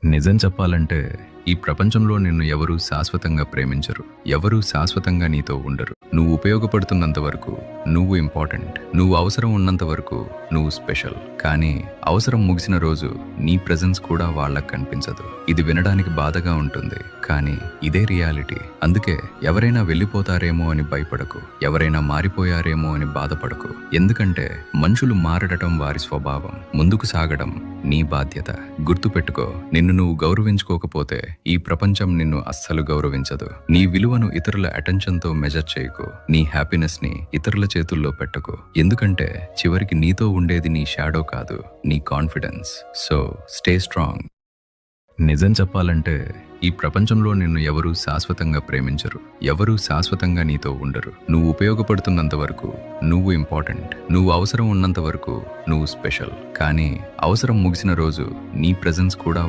నిజం చెప్పాలంటే ఈ ప్రపంచంలో నిన్ను ఎవరూ శాశ్వతంగా ప్రేమించరు. ఎవరూ శాశ్వతంగా నీతో ఉండరు. నువ్వు ఉపయోగపడుతున్నంత వరకు నువ్వు ఇంపార్టెంట్. నువ్వు అవసరం ఉన్నంత వరకు నువ్వు స్పెషల్. కానీ అవసరం ముగిసిన రోజు నీ ప్రెజెన్స్ కూడా వాళ్ళకి కనిపించదు. ఇది వినడానికి బాధగా ఉంటుంది, కానీ ఇదే రియాలిటీ. అందుకే ఎవరైనా వెళ్ళిపోతారేమో అని భయపడకు. ఎవరైనా మారిపోయారేమో అని బాధపడకు. ఎందుకంటే మనుషులు మారడటం వారి స్వభావం. ముందుకు సాగడం నీ బాధ్యత. గుర్తుపెట్టుకో, నిన్ను నువ్వు గౌరవించుకోకపోతే ఈ ప్రపంచం నిన్ను అస్సలు గౌరవించదు. నీ విలువను ఇతరుల అటెన్షన్తో మెజర్ చేయకు. నీ హ్యాపీనెస్ ని ఇతరుల చేతుల్లో పెట్టకు. ఎందుకంటే చివరికి నీతో ఉండేది నీ షాడో కాదు, నీ కాన్ఫిడెన్స్. So stay strong. నిజం చెప్పాలంటే ఈ ప్రపంచంలో నిన్ను ఎవరూ శాశ్వతంగా ప్రేమించరు. ఎవరూ శాశ్వతంగా నీతో ఉండరు. నువ్వు ఉపయోగపడుతున్నంత వరకు నువ్వు ఇంపార్టెంట్. నువ్వు అవసరం ఉన్నంత వరకు నువ్వు స్పెషల్. కానీ అవసరం ముగిసిన రోజు నీ ప్రెజెన్స్ కూడా